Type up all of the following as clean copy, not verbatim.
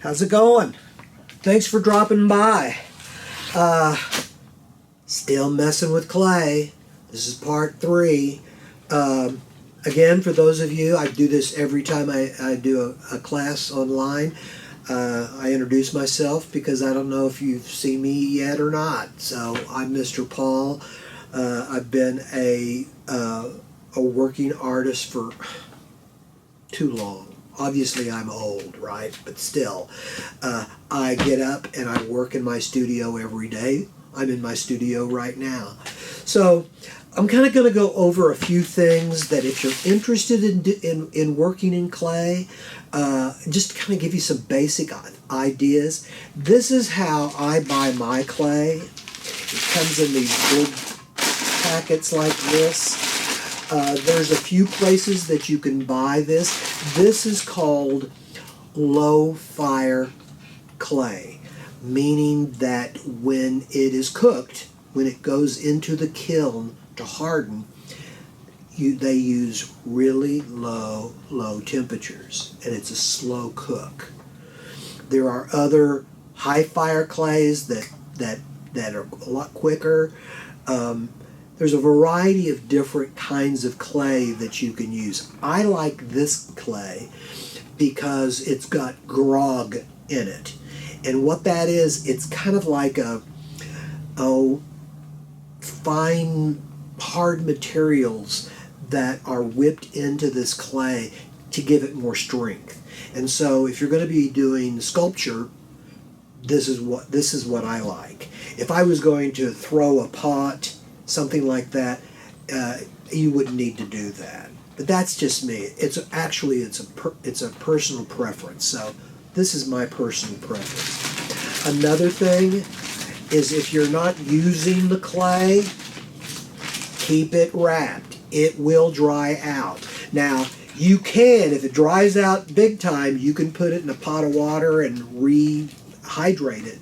How's it going? Thanks for dropping by. Still messing with clay. This is part 3. Again, for those of you, I do this every time I do a class online. I introduce myself because I don't know if you've seen me yet or not. So I'm Mr. Paul. I've been a working artist for too long. Obviously, I'm old, right? But still, I get up and I work in my studio every day. I'm in my studio right now. So I'm kind of going to go over a few things that if you're interested in working in clay, just to kind of give you some basic ideas. This is how I buy my clay. It comes in these big packets like this. There's a few places that you can buy this. This is called low fire clay, meaning that when it is cooked, when it goes into the kiln to harden, they use really low temperatures, and it's a slow cook. There are other high fire clays that are a lot quicker. There's a variety of different kinds of clay that you can use. I like this clay because it's got grog in it. And what that is, it's kind of like a fine, hard materials that are whipped into this clay to give it more strength. And so if you're going to be doing sculpture, this is what I like. If I was going to throw a pot, something like that, you wouldn't need to do that. But that's just me. It's a personal preference. So this is my personal preference. Another thing is if you're not using the clay, keep it wrapped. It will dry out. Now, you can, if it dries out big time, you can put it in a pot of water and rehydrate it.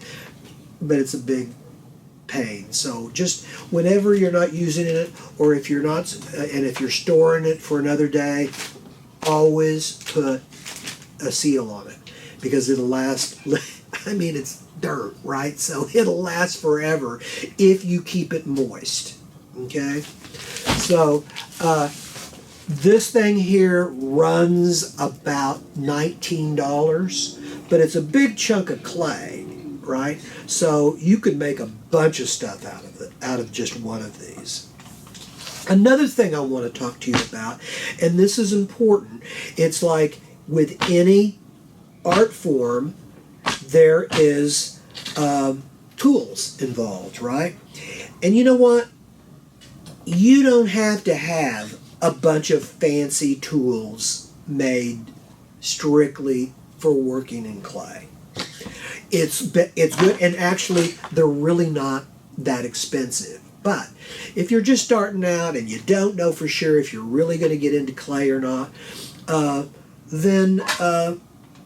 But it's a big pain. So just whenever you're not using it, or if you're not, and if you're storing it for another day, always put a seal on it because it'll last. I mean, it's dirt, right? So it'll last forever if you keep it moist. Okay. So this thing here runs about $19, but it's a big chunk of clay, right? So you could make a bunch of stuff out of just one of these. Another thing I want to talk to you about, and this is important, it's like with any art form, there is tools involved, right? And you know what? You don't have to have a bunch of fancy tools made strictly for working in clay. It's good, and actually they're really not that expensive. But if you're just starting out and you don't know for sure if you're really going to get into clay or not, then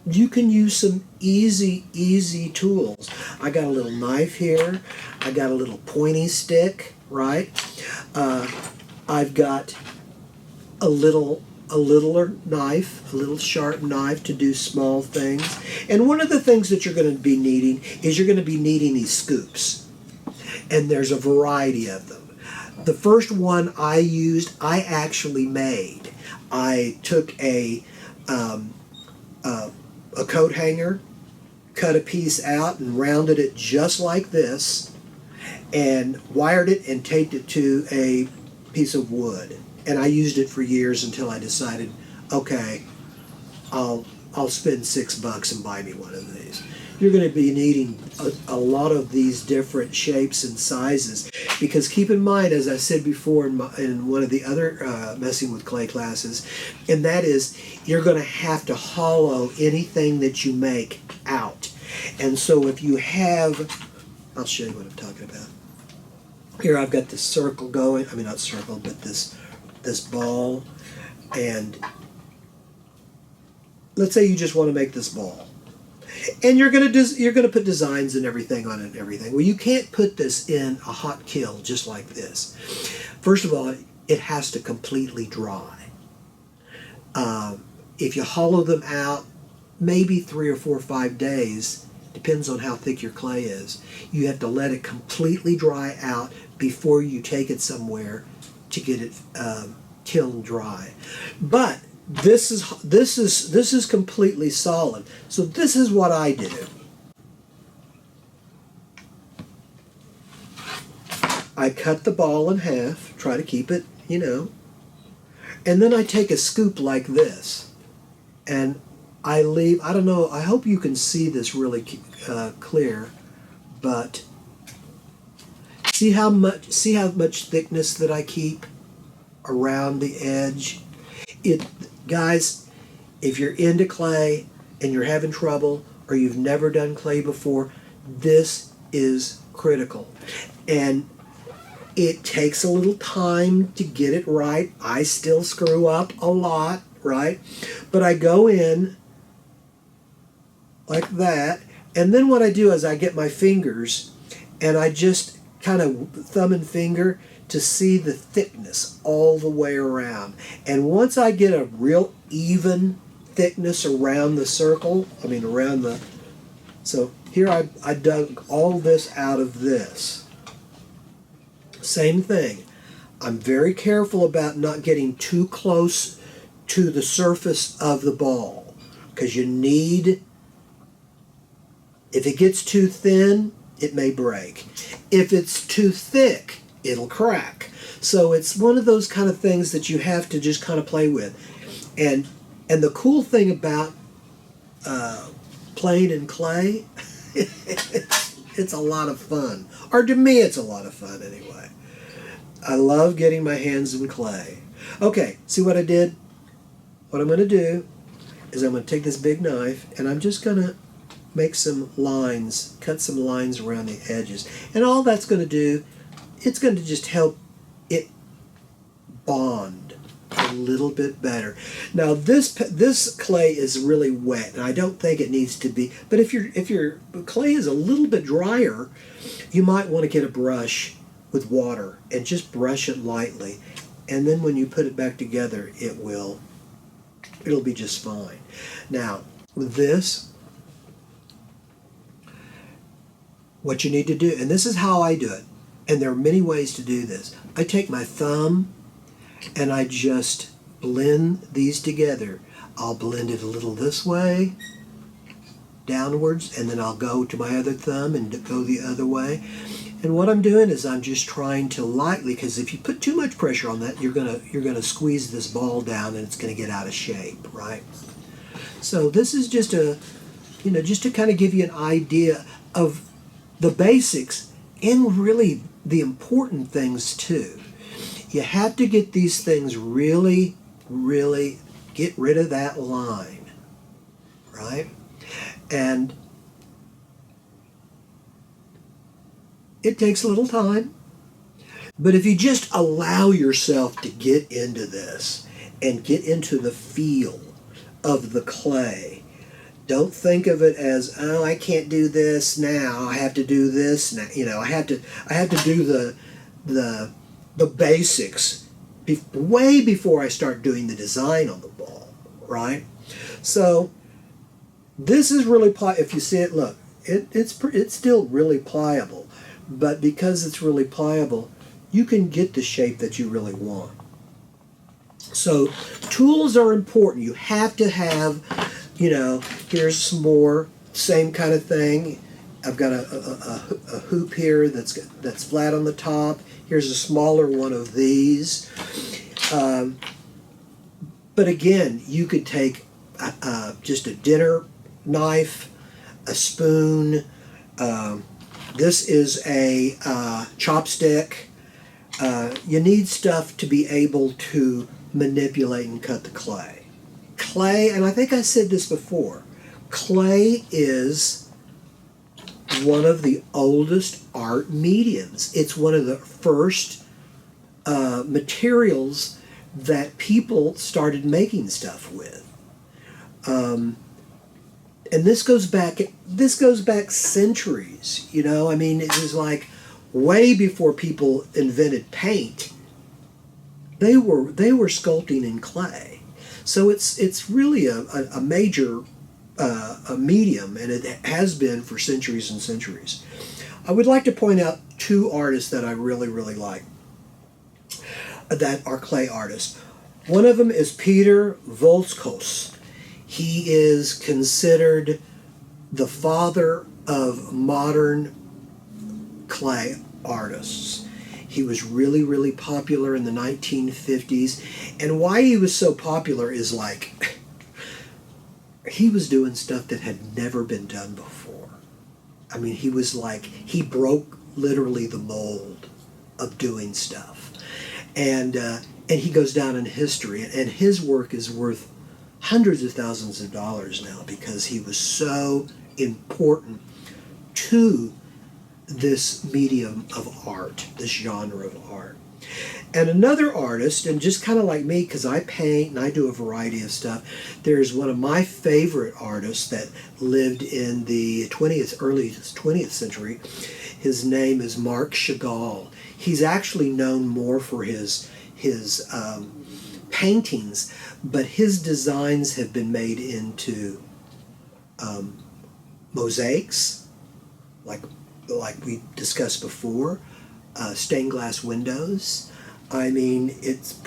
you can use some easy tools. I got a little knife here. I got a little pointy stick, right? I've got a little knife, a little sharp knife to do small things. And one of the things that you're going to be needing is you're going to be needing these scoops. And there's a variety of them. The first one I used, I actually made. I took a coat hanger, cut a piece out and rounded it just like this, and wired it and taped it to a piece of wood. And I used it for years until I decided, okay, I'll spend $6 and buy me one of these. You're going to be needing a lot of these different shapes and sizes, because keep in mind, as I said before in one of the other messing with clay classes, and that is you're going to have to hollow anything that you make out. And so if you have, I'll show you what I'm talking about. Here I've got this circle going, I mean not circle, but this ball, and let's say you just want to make this ball, and you're gonna put designs and everything on it and everything. Well, you can't put this in a hot kiln just like this. First of all, it has to completely dry. If you hollow them out, maybe 3 or 4 or 5 days, depends on how thick your clay is. You have to let it completely dry out before you take it somewhere to get it kiln dry. But this is completely solid. So this is what I do. I cut the ball in half, try to keep it, and then I take a scoop like this, and I leave, I don't know, I hope you can see this really clear, but see how much thickness that I keep around the edge? Guys, if you're into clay and you're having trouble or you've never done clay before, this is critical. And it takes a little time to get it right. I still screw up a lot, right? But I go in like that, and then what I do is I get my fingers and I just kind of thumb and finger to see the thickness all the way around. And once I get a real even thickness around the circle, so here I dug all this out of this. Same thing. I'm very careful about not getting too close to the surface of the ball, because if it gets too thin, it may break. If it's too thick, it'll crack. So it's one of those kind of things that you have to just kind of play with. And the cool thing about playing in clay, it's a lot of fun. Or to me, it's a lot of fun anyway. I love getting my hands in clay. Okay, see what I did? What I'm going to do is I'm going to take this big knife and I'm just going to make some lines, cut some lines around the edges. And all that's going to do, it's going to just help it bond a little bit better. Now this clay is really wet, and I don't think it needs to be, but if your clay is a little bit drier, you might want to get a brush with water and just brush it lightly, and then when you put it back together, it'll be just fine. Now with this, what you need to do, and this is how I do it, and there are many ways to do this. I take my thumb and I just blend these together. I'll blend it a little this way, downwards, and then I'll go to my other thumb and go the other way. And what I'm doing is I'm just trying to lightly, because if you put too much pressure on that, you're gonna squeeze this ball down and it's gonna get out of shape, right? So this is just just to kind of give you an idea of the basics and really the important things too. You have to get these things really, really get rid of that line, right? And it takes a little time, but if you just allow yourself to get into this and get into the feel of the clay, don't think of it as, oh, I can't do this now, I have to do this now. I have to do the basics way before I start doing the design on the ball, right? So this is really if you see it, look, it's still really pliable, but because it's really pliable, you can get the shape that you really want. So tools are important. You have to have, here's some more, same kind of thing. I've got a hoop here that's flat on the top. Here's a smaller one of these. But again, you could take just a dinner knife, a spoon. This is a chopstick. You need stuff to be able to manipulate and cut the clay. Clay, and I think I said this before, clay is one of the oldest art mediums. It's one of the first materials that people started making stuff with. And this goes back centuries, it was like way before people invented paint. They were sculpting in clay. So it's really a major a medium, and it has been for centuries and centuries. I would like to point out two artists that I really, really like that are clay artists. One of them is Peter Volskos. He is considered the father of modern clay artists. He was really, really popular in the 1950s. And why he was so popular is like, he was doing stuff that had never been done before. I mean, he was like, he broke literally the mold of doing stuff. And he goes down in history. And his work is worth hundreds of thousands of dollars now because he was so important to this medium of art, this genre of art. And another artist, and just kind of like me, because I paint and I do a variety of stuff, there's one of my favorite artists that lived in the early 20th century. His name is Marc Chagall. He's actually known more for his paintings, but his designs have been made into mosaics, like we discussed before, stained glass windows. I mean, it's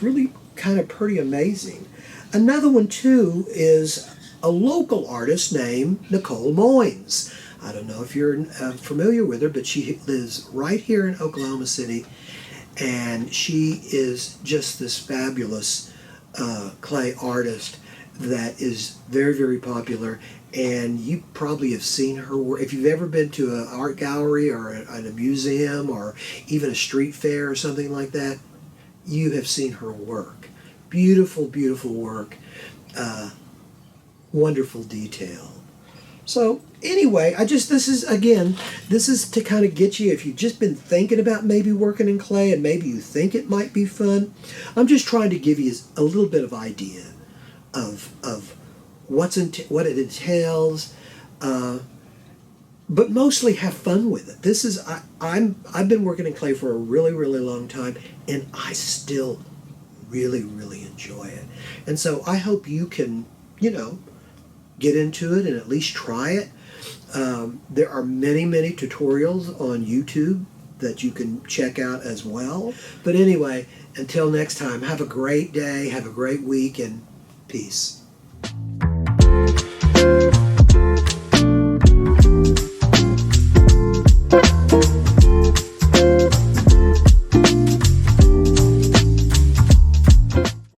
really kind of pretty amazing. Another one too is a local artist named Nicole Moines. I don't know if you're familiar with her, but she lives right here in Oklahoma City, and she is just this fabulous clay artist that is very, very popular. And you probably have seen her work. If you've ever been to an art gallery or a museum or even a street fair or something like that, you have seen her work. Beautiful, beautiful work. Wonderful detail. So anyway, this is to kind of get you, if you've just been thinking about maybe working in clay and maybe you think it might be fun, I'm just trying to give you a little bit of idea of what it entails, but mostly have fun with it. I've been working in clay for a really, really long time, and I still really, really enjoy it. And so I hope you can, get into it and at least try it. There are many, many tutorials on YouTube that you can check out as well. But anyway, until next time, have a great day, have a great week, and peace.